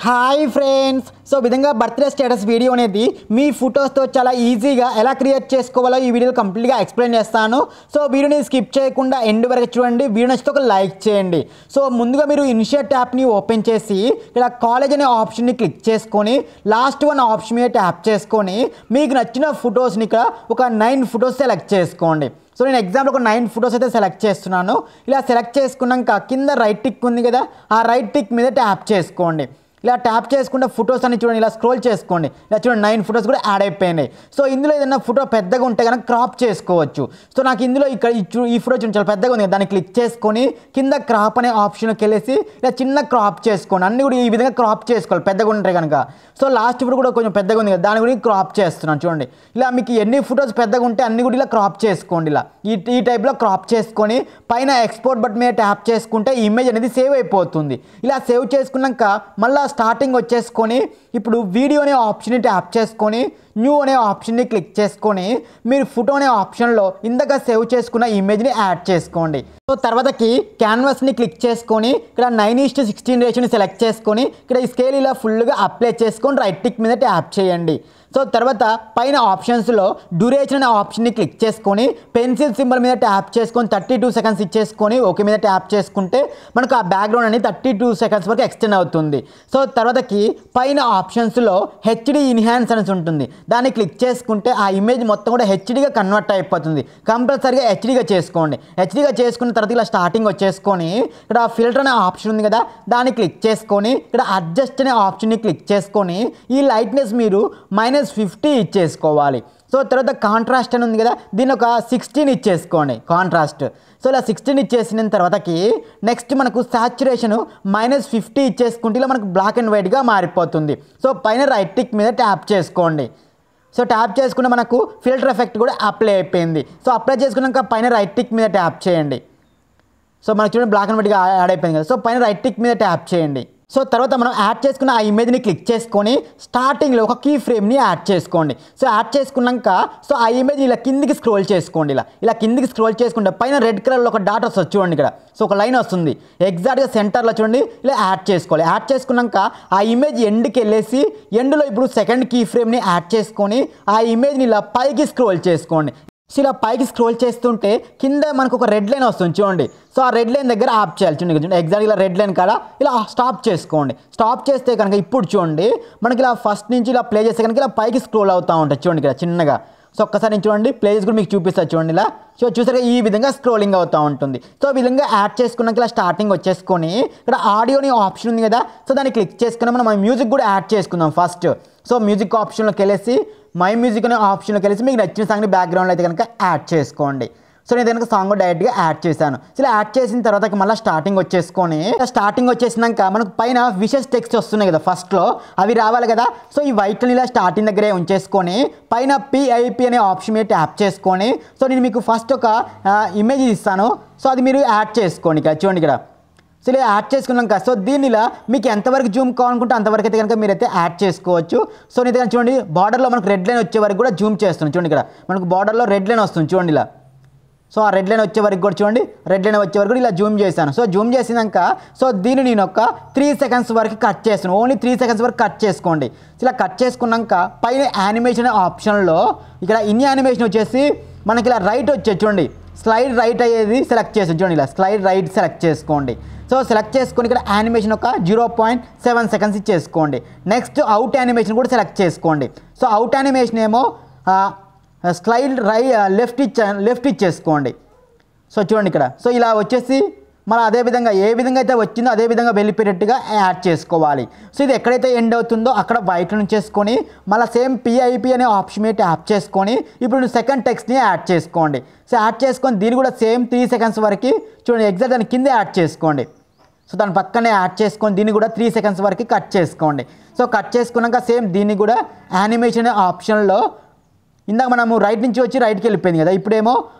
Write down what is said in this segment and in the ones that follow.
Hi friends, so విధంగా birthday status video అనేది మీ ఫొటోస్తో చాలా ఈజీగా ఎలా క్రియేట్ చేసుకోవాలో ఈ వీడియోలో కంప్లీట్గా ఎక్స్ప్లెయిన్ చేస్తాను. సో వీడియోని స్కిప్ చేయకుండా ఎండ్ వరకు చూడండి. వీడియో నచ్చితే ఒక లైక్ చేయండి. సో ముందుగా మీరు ఇనిషియేట్ యాప్ని ఓపెన్ చేసి ఇక్కడ కాలేజ్ అనే ఆప్షన్ని క్లిక్ చేసుకొని లాస్ట్ వన్ ఆప్షన్ మీద ట్యాప్ చేసుకొని మీకు నచ్చిన ఫొటోస్ని ఇక్కడ ఒక 9 ఫొటోస్ సెలెక్ట్ చేసుకోండి. సో నేను ఎగ్జాంపుల్ ఒక 9 ఫొటోస్ అయితే సెలెక్ట్ చేస్తున్నాను. ఇలా సెలెక్ట్ చేసుకున్నాక కింద రైట్ టిక్ ఉంది కదా, ఆ రైట్ టిక్ మీద ట్యాప్ చేసుకోండి. ఇలా ట్యాప్ చేసుకుంటే ఫొటోస్ అన్ని చూడండి, ఇలా స్క్రోల్ చేసుకోండి. ఇలా చూడండి 9 ఫొటోస్ కూడా యాడ్ అయిపోయినాయి. సో ఇందులో ఏదైనా ఫోటో పెద్దగా ఉంటే కనుక క్రాప్ చేసుకోవచ్చు. సో నాకు ఇందులో ఇక్కడ ఈ ఫోటో చూడండి చాలా పెద్దగా ఉంది, దాన్ని క్లిక్ చేసుకొని కింద క్రాప్ అనే ఆప్షన్కి వెళ్ళేసి ఇలా చిన్న క్రాప్ చేసుకోండి. అన్ని కూడా ఈ విధంగా క్రాప్ చేసుకోవాలి పెద్దగా ఉంటాయి కనుక. సో లాస్ట్ ఫోటో కూడా కొంచెం పెద్దగా ఉంది కదా, దాని గురించి క్రాప్ చేస్తున్నాను చూడండి. ఇలా మీకు ఎన్ని ఫొటోస్ పెద్దగా ఉంటే అన్ని కూడా ఇలా క్రాప్ చేసుకోండి. ఇలా ఈ టైప్లో క్రాప్ చేసుకొని పైన ఎక్స్పోర్ట్ బటన్ మీద ట్యాప్ చేసుకుంటే ఇమేజ్ అనేది సేవ్ అయిపోతుంది. ఇలా సేవ్ చేసుకున్నాక మళ్ళీ స్టార్టింగ్ వచ్చేసుకొని ఇప్పుడు వీడియో అనే ఆప్షన్ని ట్యాప్ చేసుకొని న్యూ అనే ఆప్షన్ని క్లిక్ చేసుకొని మీరు ఫోటో అనే ఆప్షన్లో ఇందాక సేవ్ చేసుకున్న ఇమేజ్ని యాడ్ చేసుకోండి. సో తర్వాతకి క్యాన్వాస్ని క్లిక్ చేసుకొని ఇక్కడ 9:16 రేషియోని సెలెక్ట్ చేసుకొని ఇక్కడ ఈ స్కేల్ ఇలా ఫుల్గా అప్లై చేసుకొని రైట్ టిక్ మీద ట్యాప్ చేయండి. సో తర్వాత పైన ఆప్షన్స్లో డ్యూరేషన్ అనే ఆప్షన్ని క్లిక్ చేసుకొని పెన్సిల్ సింబల్ మీద ట్యాప్ చేసుకొని 32 సెకండ్స్ ఇచ్చేసుకొని ఓకే మీద ట్యాప్ చేసుకుంటే మనకు ఆ బ్యాక్గ్రౌండ్ అనేది 32 సెకండ్స్ వరకు ఎక్స్టెండ్ అవుతుంది. సో తర్వాతకి పైన ఆప్షన్స్లో హెచ్డి ఇన్హాన్స్ అనేసి ఉంటుంది, దాన్ని క్లిక్ చేసుకుంటే ఆ ఇమేజ్ మొత్తం కూడా హెచ్డిగా కన్వర్ట్ అయిపోతుంది. కంపల్సరీగా హెచ్డిగా చేసుకోండి. హెచ్డిగా చేసుకున్న తర్వాత ఇలా స్టార్టింగ్ వచ్చేసుకొని ఇక్కడ ఫిల్టర్ అనే ఆప్షన్ ఉంది కదా, దాన్ని క్లిక్ చేసుకొని ఇక్కడ అడ్జస్ట్ అనే ఆప్షన్ని క్లిక్ చేసుకొని ఈ లైట్నెస్ మీరు -50 ఇచ్చేసుకోవాలి. సో తర్వాత కాంట్రాస్ట్ అని ఉంది కదా, దీన్ని ఒక 16 ఇచ్చేసుకోండి కాంట్రాస్ట్. సో ఇలా 16 ఇచ్చేసిన తర్వాతకి నెక్స్ట్ మనకు సాచురేషన్ -50 ఇచ్చేసుకుంటే ఇలా మనకు బ్లాక్ అండ్ వైట్గా మారిపోతుంది. సో పైన రైట్ టిక్ మీద ట్యాప్ చేసుకోండి. సో ట్యాప్ చేసుకుంటే మనకు ఫిల్టర్ ఎఫెక్ట్ కూడా అప్లై అయిపోయింది. సో అప్లై చేసుకున్నాక పైన రైట్ టిక్ మీద ట్యాప్ చేయండి. సో మనకు చూడండి బ్లాక్ అండ్ వైట్గా యాడ్ అయిపోయింది కదా. సో పైన రైట్ టిక్ మీద ట్యాప్ చేయండి. సో తర్వాత మనం యాడ్ చేసుకున్న ఆ ఇమేజ్ని క్లిక్ చేసుకొని స్టార్టింగ్లో ఒక కీ ఫ్రేమ్ని యాడ్ చేసుకోండి. సో యాడ్ చేసుకున్నాక సో ఆ ఇమేజ్ ఇలా కిందికి స్క్రోల్ చేసుకోండి. ఇలా కిందికి స్క్రోల్ చేసుకుంటే పైన రెడ్ కలర్లో ఒక డాట్ వస్తుంది చూడండి ఇక్కడ. సో ఒక లైన్ వస్తుంది ఎగ్జాక్ట్గా సెంటర్లో చూడండి, ఇలా యాడ్ చేసుకోవాలి. యాడ్ చేసుకున్నాక ఆ ఇమేజ్ ఎండ్కి వెళ్ళేసి ఎండ్లో ఇప్పుడు సెకండ్ కీ ఫ్రేమ్ని యాడ్ చేసుకొని ఆ ఇమేజ్ని ఇలా పైకి స్క్రోల్ చేసుకోండి. సో ఇలా పైకి స్క్రోల్ చేస్తుంటే కింద మనకు ఒక రెడ్ లైన్ వస్తుంది చూడండి. సో ఆ రెడ్ లైన్ దగ్గర ఆప్ చేయాలి చూడండి, ఎగ్జాక్ట్ ఇలా రెడ్ లైన్ కాడ ఇలా స్టాప్ చేసుకోండి. స్టాప్ చేస్తే కనుక ఇప్పుడు చూడండి మనకి ఇలా ఫస్ట్ నుంచి ఇలా ప్లే చేస్తే కనుక ఇలా పైకి స్క్రోల్ అవుతూ ఉంటుంది చూడండి ఇక్కడ చిన్నగా. సో ఒక్కసారి నేను చూడండి ప్లే చేసి కూడా మీకు చూపిస్తాను చూడండి ఇలా. సో చూసారుగా ఈ విధంగా స్క్రోలింగ్ అవుతూ ఉంటుంది. సో ఈ విధంగా యాడ్ చేసుకున్నాక ఇలా స్టార్టింగ్ వచ్చేసుకొని ఇక్కడ ఆడియోని ఆప్షన్ ఉంది కదా, సో దాన్ని క్లిక్ చేసుకుని మనం మ్యూజిక్ కూడా యాడ్ చేసుకుందాం ఫస్ట్. సో మ్యూజిక్ ఆప్షన్లోకి వెళ్ళేసి మై మ్యూజిక్ అనే ఆప్షన్లోకి వెళ్ళేసి మీకు నచ్చిన సాంగ్ని బ్యాక్గ్రౌండ్లో అయితే కనుక యాడ్ చేసుకోండి. సో నేను కనుక సాంగ్ డైరెక్ట్గా యాడ్ చేశాను. సో ఇలా యాడ్ చేసిన తర్వాత మళ్ళీ స్టార్టింగ్ వచ్చేసుకొని స్టార్టింగ్ వచ్చేసినాక మనకు పైన విషెస్ టెక్స్ట్ వస్తున్నాయి కదా ఫస్ట్లో, అవి రావాలి కదా. సో ఈ వైట్ని ఇలా స్టార్టింగ్ దగ్గరే ఉంచేసుకొని పైన PIP అనే ఆప్షన్ మీద ట్యాప్ చేసుకొని సో నేను మీకు ఫస్ట్ ఒక ఇమేజ్ ఇస్తాను. సో అది మీరు యాడ్ చేసుకోండి ఇక్కడ చూడండి ఇక్కడ. సో ఇలా యాడ్ చేసుకున్నాక సో దీన్ని ఇలా మీకు ఎంతవరకు జూమ్ కావాలనుకుంటే అంతవరకు అయితే కనుక మీరైతే యాడ్ చేసుకోవచ్చు. సో నేను ఇక్కడ చూడండి బార్డర్లో మనకు రెడ్ లైన్ వచ్చే వరకు కూడా జూమ్ చేస్తున్నాను చూడండి. ఇక్కడ మనకు బార్డర్లో రెడ్ లైన్ వస్తుంది చూడండి ఇలా. సో ఆ రెడ్ లైన్ వచ్చే వరకు కూడా చూడండి, రెడ్ లైన్ వచ్చే వరకు కూడా ఇలా జూమ్ చేశాను. సో జూమ్ చేసినాక సో దీన్ని నేను ఒక 3 సెకండ్స్ వరకు కట్ చేస్తాను. ఓన్లీ 3 సెకండ్స్ వరకు కట్ చేసుకోండి. ఇలా కట్ చేసుకున్నాక పైన యానిమేషన్ ఆప్షన్లో ఇక్కడ ఇన్ యానిమేషన్ వచ్చేసి మనకి ఇలా రైట్ వచ్చేది చూడండి, స్లైడ్ రైట్ అయ్యేది సెలెక్ట్ చేసి చూడండి, ఇలా స్లైడ్ రైట్ సెలెక్ట్ చేసుకోండి. సో సెలెక్ట్ చేసుకొని ఇక్కడ యానిమేషన్ ఒక 0.7 సెకండ్స్ ఇచ్చేసుకోండి. నెక్స్ట్ అవుట్ యానిమేషన్ కూడా సెలెక్ట్ చేసుకోండి. సో అవుట్ యానిమేషన్ ఏమో స్లైడ్ లెఫ్ట్ ఇచ్చేసుకోండి. సో చూడండి ఇక్కడ. సో ఇలా వచ్చేసి మళ్ళీ అదేవిధంగా ఏ విధంగా అయితే వచ్చిందో అదే విధంగా వెళ్ళిపోయేటట్టుగా యాడ్ చేసుకోవాలి. సో ఇది ఎక్కడైతే ఎండ్ అవుతుందో అక్కడ వైట్ నుంచేసుకొని మళ్ళీ సేమ్ PIP అనే ఆప్షన్ మీద ట్యాప్ చేసుకొని ఇప్పుడు సెకండ్ టెక్స్ట్ని యాడ్ చేసుకోండి. సో యాడ్ చేసుకొని దీన్ని కూడా సేమ్ 3 సెకండ్స్ వరకు చూడండి ఎగ్జాక్ట్ దాని కింద యాడ్ చేసుకోండి. సో దాని పక్కనే యాడ్ చేసుకొని దీన్ని కూడా 3 సెకండ్స్ వరకు కట్ చేసుకోండి. సో కట్ చేసుకున్నాక సేమ్ దీన్ని కూడా యానిమేషన్ ఆప్షన్లో ఇందాక మనము రైట్ నుంచి వచ్చి రైట్కి వెళ్ళిపోయింది కదా, ఇప్పుడేమో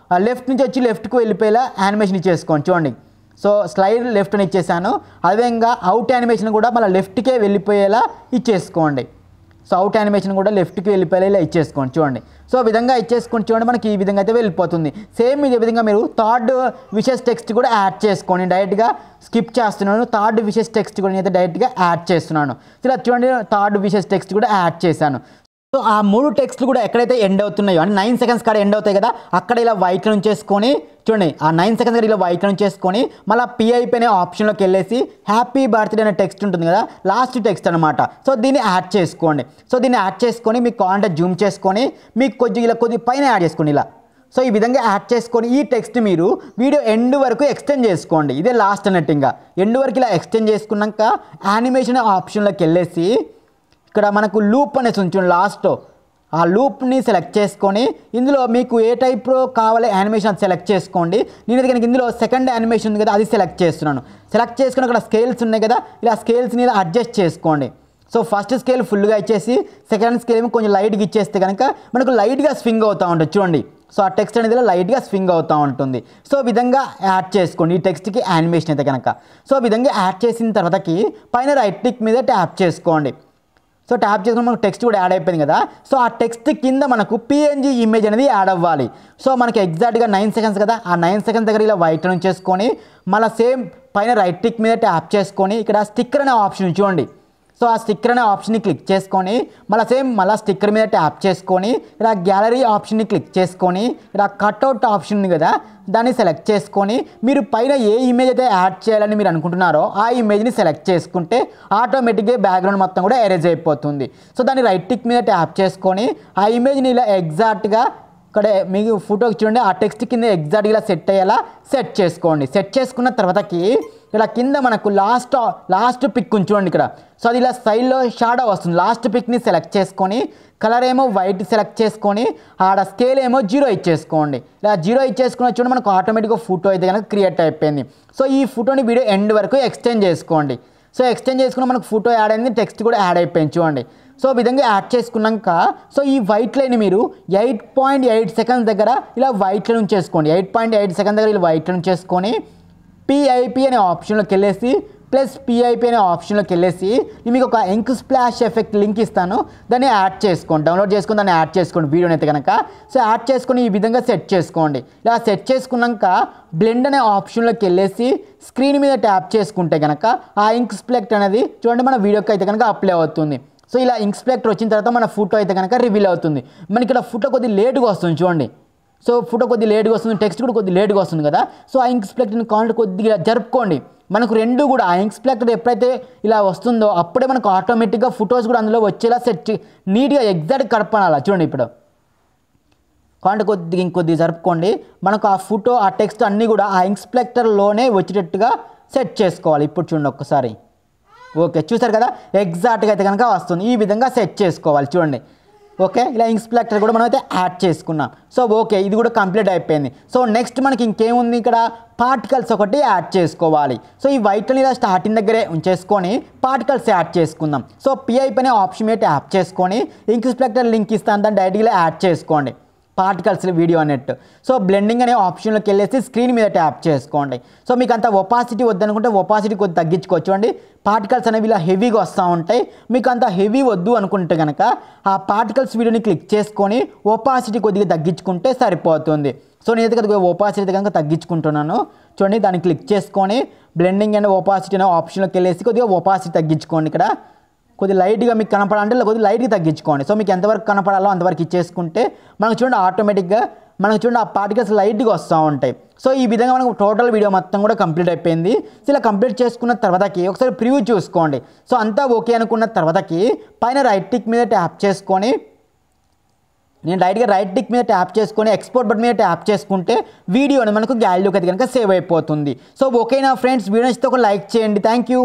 లెఫ్ట్ నుంచి వచ్చి లెఫ్ట్కి వెళ్ళిపోయేలా యానిమేషన్ ఇచ్చేసుకోండి చూడండి. సో స్లైడ్ లెఫ్ట్ అని ఇచ్చేసాను. అదేవిధంగా అవుట్ యానిమేషన్ కూడా మళ్ళీ లెఫ్ట్కే వెళ్ళిపోయేలా ఇచ్చేసుకోండి. సో అవుట్ యానిమేషన్ కూడా లెఫ్ట్కి వెళ్ళిపోయి ఇలా ఇచ్చేసుకోండి చూడండి. సో విధంగా ఇచ్చేసుకొని చూడండి మనకి ఈ విధంగా అయితే వెళ్ళిపోతుంది. సేమ్ ఇదే విధంగా మీరు థర్డ్ విషెస్ టెక్స్ట్ కూడా యాడ్ చేసుకోండి. డైరెక్ట్గా స్కిప్ చేస్తున్నాను. థర్డ్ విషెస్ టెక్స్ట్ కూడా నేనైతే డైరెక్ట్గా యాడ్ చేస్తున్నాను. ఇలా చూడండి థర్డ్ విషెస్ టెక్స్ట్ కూడా యాడ్ చేశాను. సో ఆ 3 టెక్స్ట్లు కూడా ఎక్కడైతే ఎండ్ అవుతున్నాయో అంటే 9 సెకండ్స్ కాడ ఎండ్ అవుతాయి కదా, అక్కడ ఇలా వైట్ ఉంచేసుకొని చూడండి ఆ 9 సెకండ్స్ కాడ ఇలా వైట్ ఉంచేసుకొని మళ్ళీ పిఐపి అనే ఆప్షన్లోకి వెళ్ళేసి హ్యాపీ బర్త్డే అనే టెక్స్ట్ ఉంటుంది కదా, లాస్ట్ టెక్స్ట్ అనమాట. సో దీన్ని యాడ్ చేసుకోండి. సో దీన్ని యాడ్ చేసుకొని మీకు కావాలంటే జూమ్ చేసుకొని మీకు కొద్దిగా పైన యాడ్ చేసుకోండి ఇలా. సో ఈ విధంగా యాడ్ చేసుకొని ఈ టెక్స్ట్ మీరు వీడియో ఎండ్ వరకు ఎక్స్టెండ్ చేసుకోండి. ఇదే లాస్ట్ అన్నట్టు. ఇంకా ఎండ్ వరకు ఇలా ఎక్స్టెండ్ చేసుకున్నాక యానిమేషన్ ఆప్షన్లోకి వెళ్ళేసి ఇక్కడ మనకు లూప్ అనేసి ఉంచండి లాస్ట్. ఆ లూప్ని సెలెక్ట్ చేసుకొని ఇందులో మీకు ఏ టైప్లో కావాలి యానిమేషన్ అది సెలెక్ట్ చేసుకోండి. నేనైతే కనుక ఇందులో సెకండ్ యానిమేషన్ ఉంది కదా అది సెలెక్ట్ చేస్తున్నాను. సెలెక్ట్ చేసుకుని అక్కడ స్కేల్స్ ఉన్నాయి కదా, ఇలా స్కేల్స్ని ఇలా అడ్జస్ట్ చేసుకోండి. సో ఫస్ట్ స్కేల్ ఫుల్గా ఇచ్చేసి సెకండ్ స్కేల్ ఏమో కొంచెం లైట్గా ఇచ్చేస్తే కనుక మనకు లైట్గా స్వింగ్ అవుతూ ఉంటుంది చూడండి. సో ఆ టెక్స్ట్ అనేది లైట్గా స్వింగ్ అవుతూ ఉంటుంది. సో విధంగా యాడ్ చేసుకోండి ఈ టెక్స్ట్కి యానిమేషన్ అయితే కనుక. సో విధంగా యాడ్ చేసిన తర్వాతకి పైన రైట్ క్లిక్ మీద ట్యాప్ చేసుకోండి. సో ట్యాప్ చేసుకుని మనకు టెక్స్ట్ కూడా యాడ్ అయిపోయింది కదా. సో ఆ టెక్స్ట్ కింద మనకు పిఎన్జీ ఇమేజ్ అనేది యాడ్ అవ్వాలి. సో మనకి ఎగ్జాక్ట్గా 9 సెకండ్స్ కదా, ఆ 9 సెకండ్స్ దగ్గర ఇలా వైట్ చేసుకొని మళ్ళీ సేమ్ పైన రైట్ క్లిక్ మీద ట్యాప్ చేసుకొని ఇక్కడ స్టిక్కర్ అనే ఆప్షన్ చూడండి. సో ఆ స్టిక్కర్ అనే ఆప్షన్ని క్లిక్ చేసుకొని మళ్ళీ స్టిక్కర్ మీద ట్యాప్ చేసుకొని ఇలా గ్యాలరీ ఆప్షన్ని క్లిక్ చేసుకొని ఇలా కట్అవుట్ ఆప్షన్ ఉంది కదా దాన్ని సెలెక్ట్ చేసుకొని మీరు పైన ఏ ఇమేజ్ అయితే యాడ్ చేయాలని మీరు అనుకుంటున్నారో ఆ ఇమేజ్ని సెలెక్ట్ చేసుకుంటే ఆటోమేటిక్గా బ్యాక్గ్రౌండ్ మొత్తం కూడా ఎరేజ్ అయిపోతుంది. సో దాన్ని రైట్ క్లిక్ మీద ట్యాప్ చేసుకొని ఆ ఇమేజ్ని ఇలా ఎగ్జాక్ట్గా ఇక్కడ మీకు ఫోటోకి చూడండి ఆ టెక్స్ట్ కింద ఎగ్జాక్ట్గా ఇలా సెట్ అయ్యేలా సెట్ చేసుకోండి. సెట్ చేసుకున్న తర్వాతకి ఇలా కింద మనకు లాస్ట్ పిక్ చూడండి ఇక్కడ. సో అది ఇలా సైడ్లో షాడో వస్తుంది. లాస్ట్ పిక్ని సెలెక్ట్ చేసుకొని కలర్ ఏమో వైట్ సెలెక్ట్ చేసుకొని ఆడ స్కేల్ ఏమో 0 ఇచ్చేసుకోండి. ఇలా 0 ఇచ్చేసుకున్న చూడండి మనకు ఆటోమేటిక్గా ఫోటో అయితే కనుక క్రియేట్ అయిపోయింది. సో ఈ ఫోటోని వీడియో ఎండ్ వరకు ఎక్స్టెండ్ చేసుకోండి. సో ఎక్స్టెండ్ చేసుకున్న మనకు ఫోటో యాడ్ అయింది, టెక్స్ట్ కూడా యాడ్ అయిపోయింది చూడండి. సో విధంగా యాడ్ చేసుకున్నాక సో ఈ వైట్ లైన్ మీరు 8.8 సెకండ్స్ దగ్గర ఇలా వైట్ లైన్ ఉంచేసుకోండి. 8.8 సెకండ్ దగ్గర ఇలా వైట్ లైన్ చేసుకొని పిఐపి అనే ఆప్షన్లోకి వెళ్ళేసి పిఐపి అనే ఆప్షన్లోకి వెళ్ళేసి మీకు ఒక ఇంక్ స్ప్లాష్ ఎఫెక్ట్ లింక్ ఇస్తాను, దాన్ని యాడ్ చేసుకోండి. డౌన్లోడ్ చేసుకొని దాన్ని యాడ్ చేసుకోండి వీడియోని అయితే కనుక. సో యాడ్ చేసుకొని ఈ విధంగా సెట్ చేసుకోండి. ఇలా సెట్ చేసుకున్నాక బ్లెండ్ అనే ఆప్షన్లోకి వెళ్ళేసి స్క్రీన్ మీద ట్యాప్ చేసుకుంటే కనుక ఆ ఇంక్ స్ప్లెక్ట్ అనేది చూడండి మన వీడియోకి అయితే కనుక అప్లై అవుతుంది. సో ఇలా ఇంక్ స్ప్లెక్టర్ వచ్చిన తర్వాత మన ఫోటో అయితే కనుక రివీల్ అవుతుంది. మనకి ఇక్కడ ఫోటో కొద్దిగా లేట్గా వస్తుంది చూడండి. సో ఫోటో కొద్దిగా లేట్గా వస్తుంది, టెక్స్ట్ కూడా కొద్దిగా లేట్గా వస్తుంది కదా. సో ఆ ఇంక్ స్ప్లెక్టర్ని కావాలంటే కొద్దిగా జరుపుకోండి. మనకు రెండు కూడా ఆ ఇంక్ స్ప్లెక్టర్ ఎప్పుడైతే ఇలా వస్తుందో అప్పుడే మనకు ఆటోమేటిక్గా ఫొటోస్ కూడా అందులో వచ్చేలా సెట్ నీట్గా ఎగ్జాక్ట్ కడపనాలా చూడండి. ఇప్పుడు కావాలంటే కొద్దిగా ఇంకొద్దిగా జరుపుకోండి. మనకు ఆ ఫోటో ఆ టెక్స్ట్ అన్నీ కూడా ఆ ఇంక్ స్ప్లెక్టర్లోనే వచ్చేటట్టుగా సెట్ చేసుకోవాలి. ఇప్పుడు చూడండి ఒక్కసారి. ఓకే చూసారు కదా ఎగ్జాక్ట్గా అయితే కనుక వస్తుంది. ఈ విధంగా సెట్ చేసుకోవాలి చూడండి. ఓకే ఇలా ఇంక్ స్ప్లెక్టర్ కూడా మనం అయితే యాడ్ చేసుకున్నాం. సో ఓకే ఇది కూడా కంప్లీట్ అయిపోయింది. సో నెక్స్ట్ మనకి ఇంకేముంది ఇక్కడ పార్టికల్స్ ఒకటి యాడ్ చేసుకోవాలి. సో ఈ వైట్ని ఇలా స్టార్టింగ్ దగ్గరే ఉంచేసుకొని పార్టికల్స్ యాడ్ చేసుకుందాం. సో పిఐపి అనే ఆప్షన్ మీద ట్యాప్ చేసుకొని ఇంక్ స్ప్లెక్టర్ లింక్ ఇస్తాను దాన్ని డైరెక్ట్గా యాడ్ చేసుకోండి పార్టికల్స్ వీడియో అన్నట్టు. సో బ్లెండింగ్ అనే ఆప్షన్లోకి వెళ్ళేసి స్క్రీన్ మీద ట్యాప్ చేసుకోండి. సో మీకు అంత ఒపాసిటీ వద్దనుకుంటే ఒపాసిటీ కొద్దిగా తగ్గించుకోవచ్చు అండి. పార్టికల్స్ అనేవి ఇలా హెవీగా వస్తూ ఉంటాయి. మీకు అంత హెవీ వద్దు అనుకుంటే కనుక ఆ పార్టికల్స్ వీడియోని క్లిక్ చేసుకొని ఒపాసిటీ కొద్దిగా తగ్గించుకుంటే సరిపోతుంది. సో నేనైతే కొద్దిగా ఒపాసిటీ కనుక తగ్గించుకుంటున్నాను చూడండి. దాన్ని క్లిక్ చేసుకొని బ్లెండింగ్ అండ్ ఒపాసిటీ అనే ఆప్షన్లోకి వెళ్ళేసి కొద్దిగా ఒపాసిటీ తగ్గించుకోండి. ఇక్కడ కొద్దిగా లైట్గా మీకు కనపడాలంటే కొద్దిగా లైట్గా తగ్గించుకోండి. సో మీకు ఎంతవరకు కనపడాలో అంతవరకు ఇచ్చేసుకుంటే మనకు చూడండి ఆటోమేటిక్గా మనకు చూడండి ఆ పార్టికల్స్ లైట్గా వస్తూ ఉంటాయి. సో ఈ విధంగా మనకు టోటల్ వీడియో మొత్తం కూడా కంప్లీట్ అయిపోయింది. సో ఇలా కంప్లీట్ చేసుకున్న తర్వాతకి ఒకసారి ప్రివ్యూ చూసుకోండి. సో అంతా ఓకే అనుకున్న తర్వాతకి పైన రైట్ టిక్ మీద ట్యాప్ చేసుకొని నేను డైరెక్ట్గా రైట్ టిక్ మీద ట్యాప్ చేసుకొని ఎక్స్పోర్ట్ బటన్ మీద ట్యాప్ చేసుకుంటే వీడియోని మనకు గ్యాలరీలోకి అయితే కనుక సేవ్ అయిపోతుంది. సో ఓకేనా ఫ్రెండ్స్, వీడియో నచ్చితే ఒక లైక్ చేయండి. Thank you.